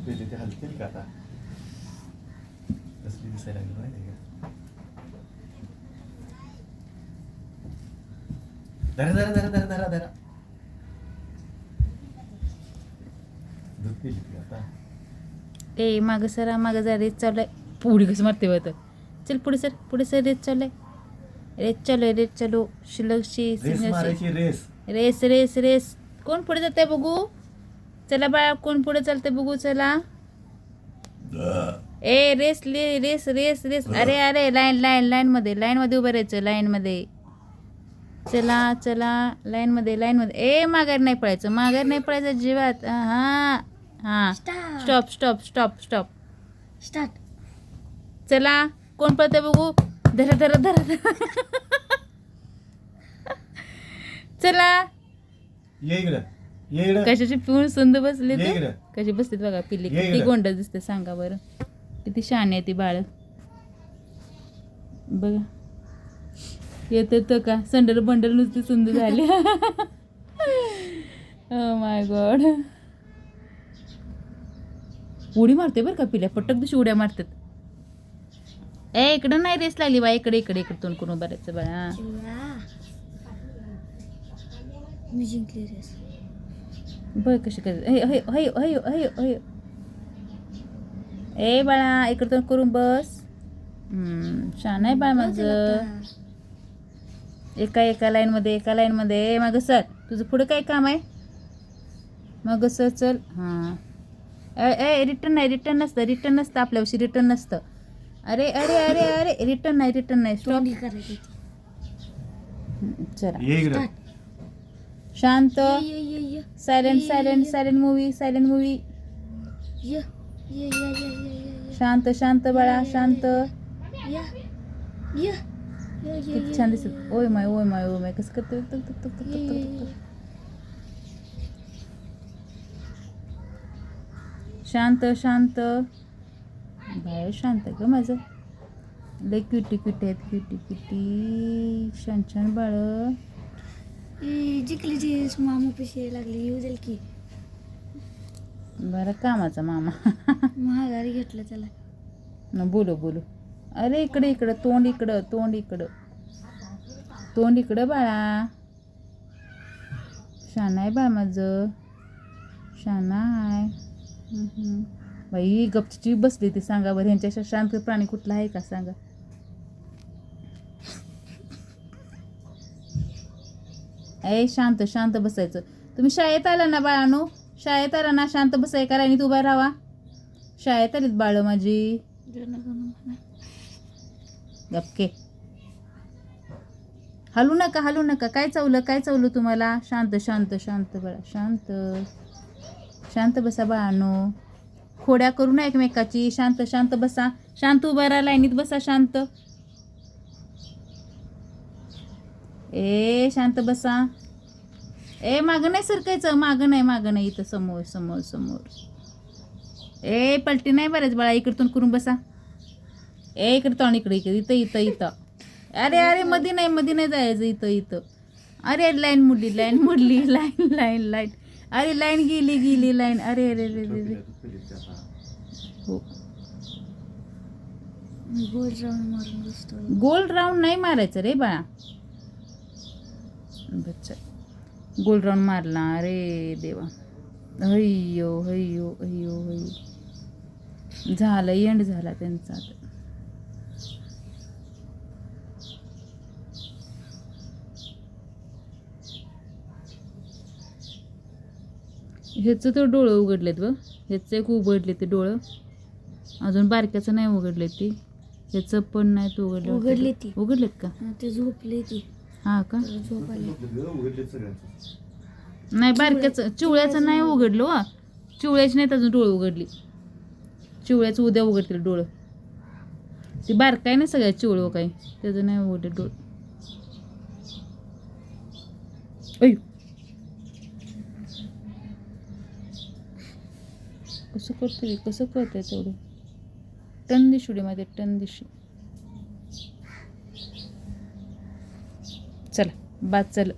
पेले ते हलतील का आता कसली दिसायला लागली माहिती का धरा धरा धरा धरा धरा धरा दूध पेली ती आता ए मागं सरा मागं जा रेस चालू आहे पुढे कसं मारते होतं चल पुढे सर रेस चालू आहे रेस चालू शिलकशी रेस मारायची रेस रेस रेस रेस कोण पुढे जाते बघू चला बाळा कोण पुढे चालते बघू चला ए रेस रेस रेस रेस अरे अरे लाईन मध्ये उभं राहायचं लाईन मध्ये चला चला लाईन मध्ये ए माघार नाही पडायचं जीवात हा हा stop stop stop stop start चला कोण पळते बघू धरा धरा धरा धरा चला ये इकडं ये इकडं कशाची पिऊन सुंद बसली ये ते इकडं. कशी बसलीत बघा पिल्ली ये किती इकडं. गोंड दिसते सांगा बरं किती शहाणी आहे ती बाळ बघा येते तर का संडल बंडल नुसती सुंद झाली माय गॉड उडी मारते बरं का पिल्या पटक दिवशी उड्या मारतात ए इकडं नाही रेस लागली बा इकडे इकडे इकडे तोंड करून बरायचं बाळा मी जिंकली रेस बघ कशी कर ए बाळा इकडे तोंड करून बस छान आहे बाळ माझं एका लाईन मध्ये मागं सर तुझं पुढे काय काम आहे मग सर चल हां ए रिटर्न नसतं आपल्याविषयी रिटर्न नसतं अरे अरे अरे अरे रिटर्न नाही स्टॉप करायची चला ये इकडं शांत ये सायलेंट मूवी ये शांत बाळा शांत ये ये किती छान दिसत ओय माय कसं करते टक, टक, टक, टक, टक, टक, टक. शांत बाळ शांत ग माझं लय क्युटी छान बाळ जिंकलीची मामा पिशी लागली येऊ जाईल की बरं कामाचा मामा महागारी घेतलं त्याला न बोलो अरे इकडं तोंड इकडं बाळा शाना आहे बाळ माझं शाना आहे बाई गपची बसली ती सांगा बरं ह्यांच्याशी शांत प्राणी कुठला आहे का सांगा ए शांत बसायचं तुम्ही शाळेत आला ना बाळानो शाळेत आला ना शांत बसाय करा आणि उभा राहा शाळेत आलीत बाळ माझी गपके हलू नका काय चावलं तुम्हाला शांत बाळा शांत बसा बाळानो खोड्या करू नये एकमेकाची शांत बसा शांत उभा राहा लाईनीत बसा शांत ए शांत बसा ए मागं नाही सरकायचं मागं नाही इथं समोर ए पलटी नाही बरेच बाळा इकडतून करून बसा ए इकडे तोंड इकडे इथं अरे मध्ये नाही जायचं इथं अरे लाईन मोडली लाईन अरे लाईन गेली लाईन अरे हो गोल राऊंड मारून बसतो गोल राऊंड नाही मारायचं रे बाळा बच्चा गोल राऊंड मारला अरे देवा हय्यो झालं एंड झाला त्यांचा आता ह्याचं तर डोळं उघडलेत व ह्याचं एक उघडले ते डोळं अजून बारक्याचं नाही उघडले ती ह्याचं पण नाही तो उघडलेत का ते झोपले ती हा का झोप आली नाही बारक्याचं चिवळ्याचं नाही उघडलं वा चिवळ्याची नाहीत अजून डोळं उघडली चिवळ्याचं उद्या उघडतील डोळं ती बारकाय ना सगळ्या चिवळं काही त्याचं नाही उघडलं डोळं ऐ कसं करते तेवढं टन दिशुडीमध्ये टन दिशू चला बाद चल